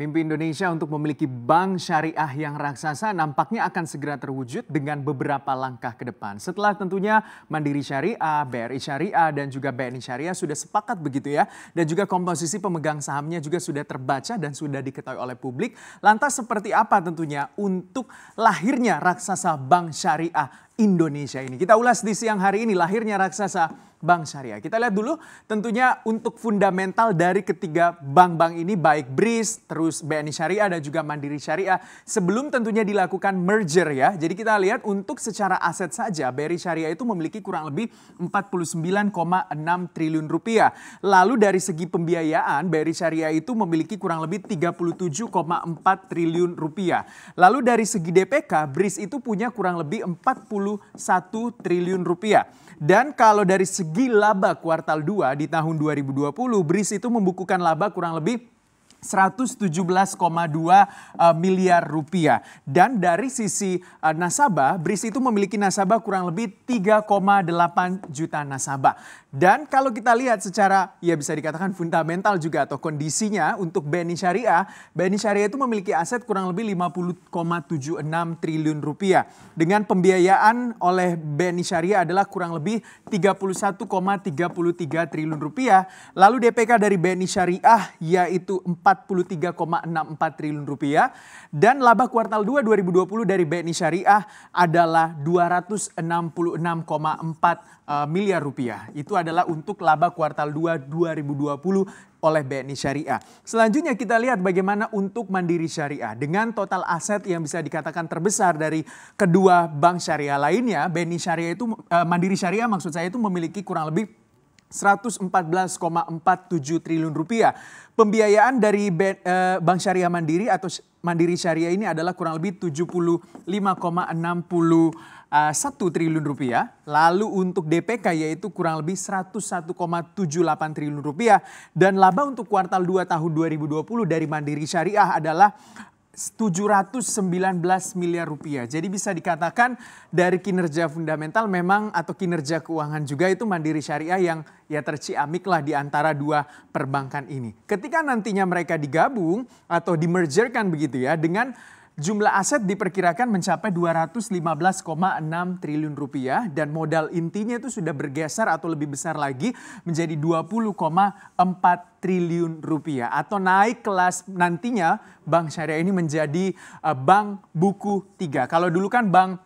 Mimpi Indonesia untuk memiliki bank syariah yang raksasa nampaknya akan segera terwujud dengan beberapa langkah ke depan. Setelah tentunya Mandiri Syariah, BRI Syariah, dan juga BNI Syariah sudah sepakat begitu ya. Dan juga komposisi pemegang sahamnya juga sudah terbaca dan sudah diketahui oleh publik. Lantas seperti apa tentunya untuk lahirnya raksasa bank syariah Indonesia ini? Kita ulas di siang hari ini lahirnya raksasa Bank Syariah. Kita lihat dulu tentunya untuk fundamental dari ketiga bank-bank ini baik BRIS, terus BNI Syariah dan juga Mandiri Syariah sebelum tentunya dilakukan merger ya. Jadi kita lihat untuk secara aset saja BRI Syariah itu memiliki kurang lebih 49,6 triliun rupiah. Lalu dari segi pembiayaan BRI Syariah itu memiliki kurang lebih 37,4 triliun rupiah. Lalu dari segi DPK BRIS itu punya kurang lebih 41 triliun rupiah. Dan kalau dari segi laba kuartal 2 di tahun 2020, BRIS itu membukukan laba kurang lebih 117,2 miliar rupiah. Dan dari sisi nasabah, BRIS itu memiliki nasabah kurang lebih 3,8 juta nasabah. Dan kalau kita lihat secara ya bisa dikatakan fundamental juga atau kondisinya untuk BNI Syariah itu memiliki aset kurang lebih 50,76 triliun rupiah. Dengan pembiayaan oleh BNI Syariah adalah kurang lebih 31,33 triliun rupiah. Lalu DPK dari BNI Syariah yaitu 43,64 triliun rupiah. Dan laba kuartal 2 2020 dari BNI Syariah adalah 266,4 miliar rupiah. Itu adalah untuk laba kuartal 2 2020 oleh BNI Syariah. Selanjutnya kita lihat bagaimana untuk Mandiri Syariah. Dengan total aset yang bisa dikatakan terbesar dari kedua bank syariah lainnya, BNI Syariah itu Mandiri Syariah maksud saya itu memiliki kurang lebih 114,47 triliun rupiah. Pembiayaan dari Bank Syariah Mandiri atau Mandiri Syariah ini adalah kurang lebih 75,61 triliun rupiah. Lalu untuk DPK yaitu kurang lebih 101,78 triliun rupiah. Dan laba untuk kuartal 2 tahun 2020 dari Mandiri Syariah adalah 719 miliar rupiah. Jadi bisa dikatakan dari kinerja fundamental memang atau kinerja keuangan juga itu Mandiri Syariah yang ya terciamik lah di antara dua perbankan ini. Ketika nantinya mereka digabung atau dimergerkan begitu ya dengan jumlah aset diperkirakan mencapai 215,6 triliun rupiah dan modal intinya itu sudah bergeser atau lebih besar lagi menjadi 20,4 triliun rupiah atau naik kelas nantinya Bank Syariah ini menjadi bank buku 3. Kalau dulu kan bank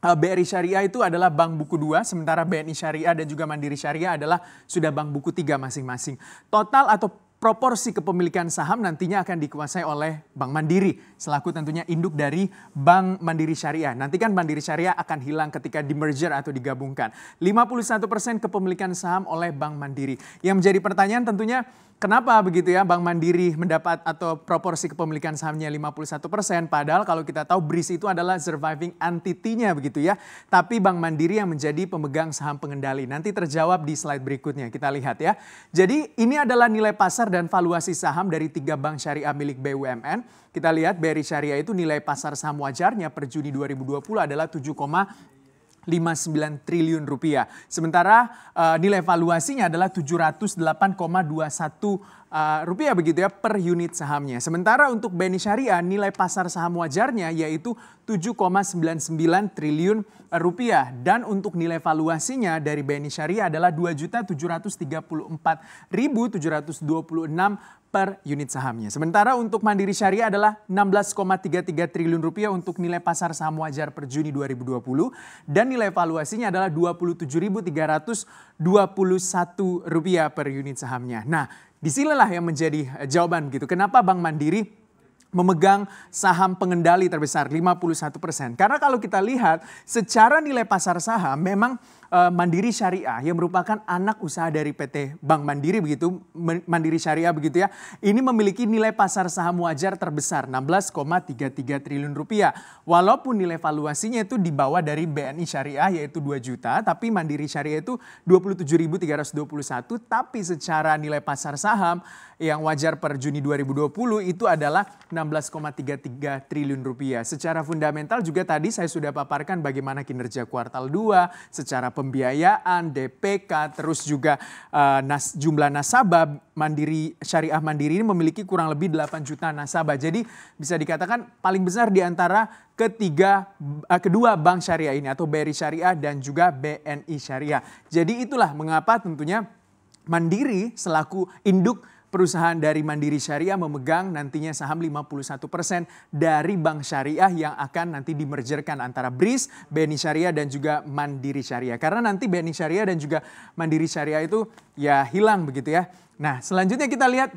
BRI Syariah itu adalah bank buku 2, sementara BNI Syariah dan juga Mandiri Syariah adalah sudah bank buku 3 masing-masing. Total atau proporsi kepemilikan saham nantinya akan dikuasai oleh Bank Mandiri selaku tentunya induk dari Bank Mandiri Syariah. Nanti kan Mandiri Syariah akan hilang ketika di-merger atau digabungkan. 51% kepemilikan saham oleh Bank Mandiri. Yang menjadi pertanyaan tentunya kenapa begitu ya Bank Mandiri mendapat atau proporsi kepemilikan sahamnya 51%. Padahal kalau kita tahu BRIS itu adalah surviving entity-nya begitu ya. Tapi Bank Mandiri yang menjadi pemegang saham pengendali. Nanti terjawab di slide berikutnya kita lihat ya. Jadi ini adalah nilai pasar dan valuasi saham dari 3 bank syariah milik BUMN. Kita lihat BRI Syariah itu nilai pasar saham wajarnya per Juni 2020 adalah 7,59 triliun rupiah. Sementara nilai valuasinya adalah 708,21 rupiah begitu ya per unit sahamnya. Sementara untuk BNI Syariah nilai pasar saham wajarnya yaitu 7,99 triliun rupiah. Dan untuk nilai valuasinya dari BNI Syariah adalah 2.734.726 per unit sahamnya. Sementara untuk Mandiri Syariah adalah 16,33 triliun rupiah untuk nilai pasar saham wajar per Juni 2020 dan nilai valuasinya adalah 27.321 rupiah per unit sahamnya. Nah, disinilah yang menjadi jawaban gitu. Kenapa Bank Mandiri memegang saham pengendali terbesar 51%. Karena kalau kita lihat secara nilai pasar saham memang Mandiri Syariah yang merupakan anak usaha dari PT Bank Mandiri begitu, Mandiri Syariah begitu ya. Ini memiliki nilai pasar saham wajar terbesar 16,33 triliun rupiah. Walaupun nilai valuasinya itu di bawah dari BNI Syariah yaitu 2 juta, tapi Mandiri Syariah itu 27.321, tapi secara nilai pasar saham yang wajar per Juni 2020 itu adalah 16,33 triliun rupiah. Secara fundamental juga tadi saya sudah paparkan bagaimana kinerja kuartal 2, secara pembiayaan, DPK, terus juga jumlah nasabah Syariah Mandiri ini memiliki kurang lebih 8 juta nasabah. Jadi bisa dikatakan paling besar di antara kedua bank syariah ini, atau BRI Syariah dan juga BNI Syariah. Jadi itulah mengapa tentunya Mandiri selaku induk perusahaan dari Mandiri Syariah memegang nantinya saham 51% dari bank syariah yang akan nanti dimergerkan antara BRIS, BNI Syariah dan juga Mandiri Syariah. Karena nanti BNI Syariah dan juga Mandiri Syariah itu ya hilang begitu ya. Nah, selanjutnya kita lihat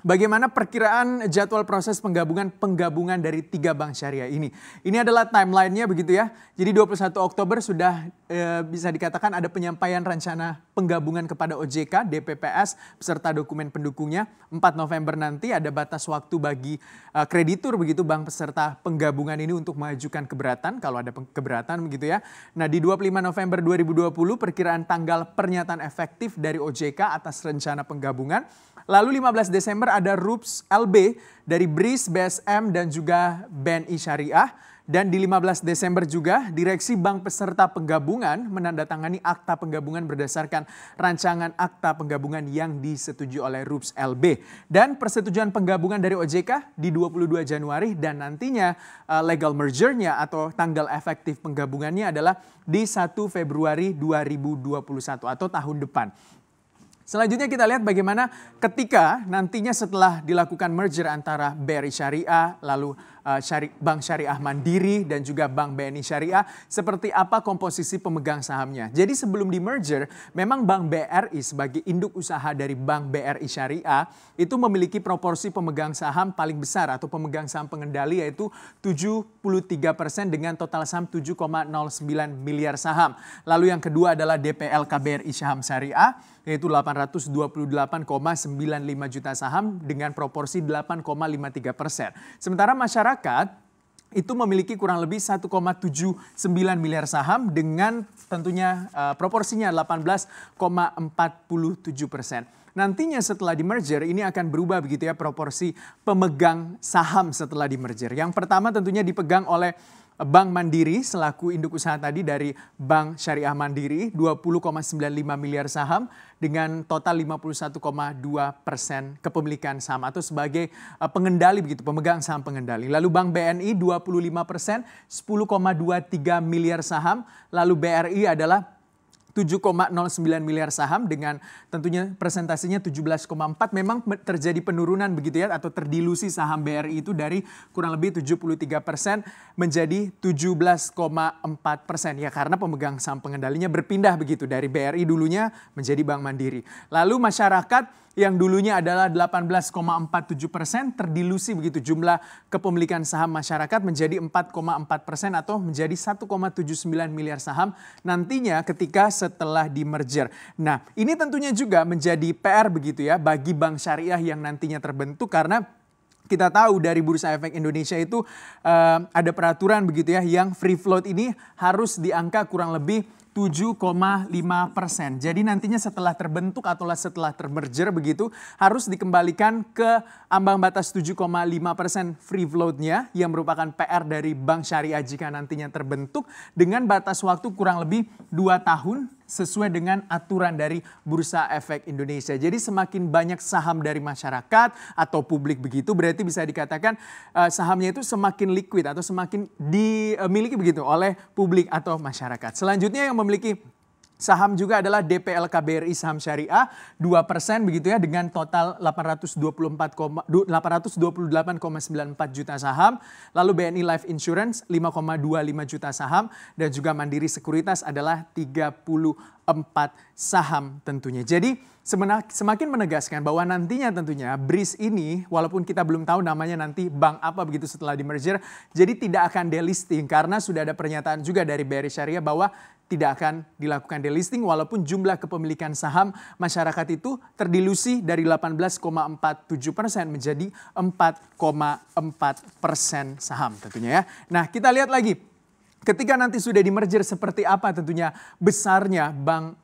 bagaimana perkiraan jadwal proses penggabungan dari 3 bank syariah ini. Ini adalah timelinenya begitu ya. Jadi 21 Oktober sudah bisa dikatakan ada penyampaian rencana penggabungan kepada OJK, DPPS, beserta dokumen pendukungnya. 4 November nanti ada batas waktu bagi kreditur begitu bank peserta penggabungan ini untuk mengajukan keberatan kalau ada keberatan begitu ya. Nah, di 25 November 2020 perkiraan tanggal pernyataan efektif dari OJK atas rencana penggabungan. Lalu 15 Desember ada RUPS LB dari BRIS, BSM dan juga BNI Syariah. Dan di 15 Desember juga Direksi Bank Peserta Penggabungan menandatangani akta penggabungan berdasarkan rancangan akta penggabungan yang disetujui oleh RUPS LB. Dan persetujuan penggabungan dari OJK di 22 Januari dan nantinya legal mergernya atau tanggal efektif penggabungannya adalah di 1 Februari 2021 atau tahun depan. Selanjutnya kita lihat bagaimana ketika nantinya setelah dilakukan merger antara BRI Syariah, lalu Bank Syariah Mandiri dan juga Bank BNI Syariah, seperti apa komposisi pemegang sahamnya. Jadi sebelum di merger, memang Bank BRI sebagai induk usaha dari Bank BRI Syariah itu memiliki proporsi pemegang saham paling besar atau pemegang saham pengendali yaitu 73% dengan total saham 7,09 miliar saham. Lalu yang kedua adalah DPL KBRI Saham Syariah yaitu 828,95 juta saham dengan proporsi 8,53%. Sementara masyarakat itu memiliki kurang lebih 1,79 miliar saham dengan tentunya proporsinya 18,47%. Nantinya setelah di merger ini akan berubah begitu ya proporsi pemegang saham setelah di merger. Yang pertama tentunya dipegang oleh Bank Mandiri selaku induk usaha tadi dari Bank Syariah Mandiri 20,95 miliar saham dengan total 51,2% kepemilikan saham atau sebagai pengendali begitu, pemegang saham pengendali. Lalu Bank BNI 25%, 10,23 miliar saham. Lalu BRI adalah 7,09 miliar saham dengan tentunya presentasinya 17,4. Memang terjadi penurunan begitu ya atau terdilusi saham BRI itu dari kurang lebih 73% menjadi 17,4% ya karena pemegang saham pengendalinya berpindah begitu dari BRI dulunya menjadi Bank Mandiri. Lalu masyarakat yang dulunya adalah 18,47% terdilusi begitu jumlah kepemilikan saham masyarakat menjadi 4,4% atau menjadi 1,79 miliar saham nantinya ketika setelah di merger. Nah, ini tentunya juga menjadi PR begitu ya bagi bank syariah yang nantinya terbentuk karena kita tahu dari Bursa Efek Indonesia itu ada peraturan begitu ya yang free float ini harus di angka kurang lebih 7,5%. Jadi nantinya setelah terbentuk atau setelah termerger begitu harus dikembalikan ke ambang batas 7,5% free float-nya yang merupakan PR dari bank syariah jika nantinya terbentuk dengan batas waktu kurang lebih 2 tahun sesuai dengan aturan dari Bursa Efek Indonesia. Jadi semakin banyak saham dari masyarakat atau publik begitu berarti bisa dikatakan sahamnya itu semakin liquid atau semakin dimiliki begitu oleh publik atau masyarakat. Selanjutnya yang memiliki saham juga adalah DPL KBRI Saham Syariah 2% begitu ya dengan total 828,94 juta saham. Lalu BNI Life Insurance 5,25 juta saham dan juga Mandiri Sekuritas adalah 34 saham tentunya. Jadi semakin menegaskan bahwa nantinya tentunya BRIS ini walaupun kita belum tahu namanya nanti bank apa begitu setelah di merger jadi tidak akan delisting karena sudah ada pernyataan juga dari BRI Syariah bahwa tidak akan dilakukan delisting walaupun jumlah kepemilikan saham masyarakat itu terdilusi dari 18,47% menjadi 4,4% saham tentunya ya. Nah kita lihat lagi ketika nanti sudah di-merger seperti apa tentunya besarnya bank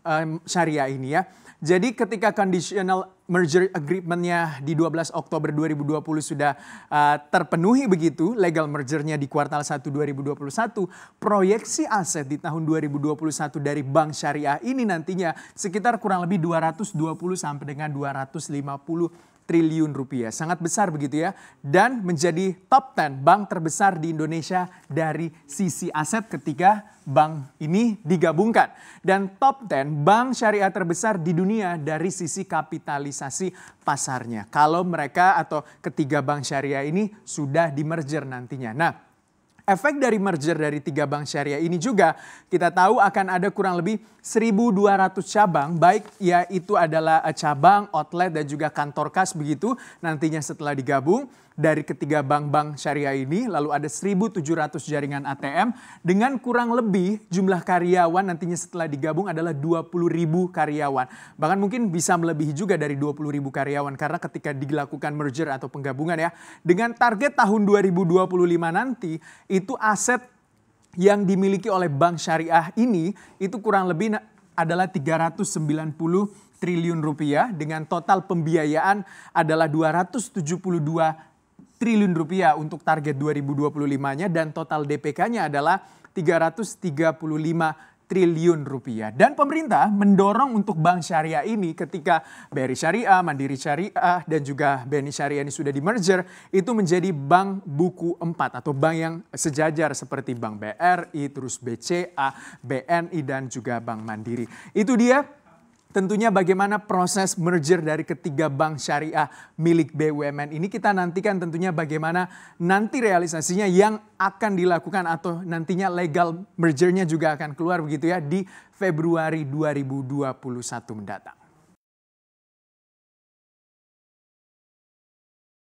syariah ini ya. Jadi ketika conditional merger agreement-nya di 12 Oktober 2020 sudah terpenuhi begitu, legal mergernya di kuartal 1 2021, proyeksi aset di tahun 2021 dari bank syariah ini nantinya sekitar kurang lebih 220 sampai dengan 250 triliun rupiah. Sangat besar begitu ya. Dan menjadi top 10 bank terbesar di Indonesia dari sisi aset ketika bank ini digabungkan. Dan top 10 bank syariah terbesar di dunia dari sisi kapitalisasi pasarnya. Kalau mereka atau ketiga bank syariah ini sudah di-merger nantinya. Nah, efek dari merger dari 3 bank syariah ini juga kita tahu akan ada kurang lebih 1.200 cabang, baik yaitu adalah cabang, outlet dan juga kantor kas begitu nantinya setelah digabung dari ketiga bank-bank syariah ini. Lalu ada 1.700 jaringan ATM dengan kurang lebih jumlah karyawan nantinya setelah digabung adalah 20.000 karyawan. Bahkan mungkin bisa melebihi juga dari 20.000 karyawan karena ketika dilakukan merger atau penggabungan ya. Dengan target tahun 2025 nanti itu aset yang dimiliki oleh bank syariah ini itu kurang lebih adalah 390 triliun rupiah dengan total pembiayaan adalah 272 triliun rupiah untuk target 2025-nya dan total DPK-nya adalah 335 triliun rupiah. Dan pemerintah mendorong untuk bank syariah ini ketika BRI Syariah, Mandiri Syariah dan juga BNI Syariah ini sudah di-merger itu menjadi bank buku 4 atau bank yang sejajar seperti Bank BRI, terus BCA, BNI dan juga Bank Mandiri. Itu dia tentunya bagaimana proses merger dari ketiga bank syariah milik BUMN ini. Kita nantikan tentunya bagaimana nanti realisasinya yang akan dilakukan atau nantinya legal mergernya juga akan keluar begitu ya di Februari 2021 mendatang.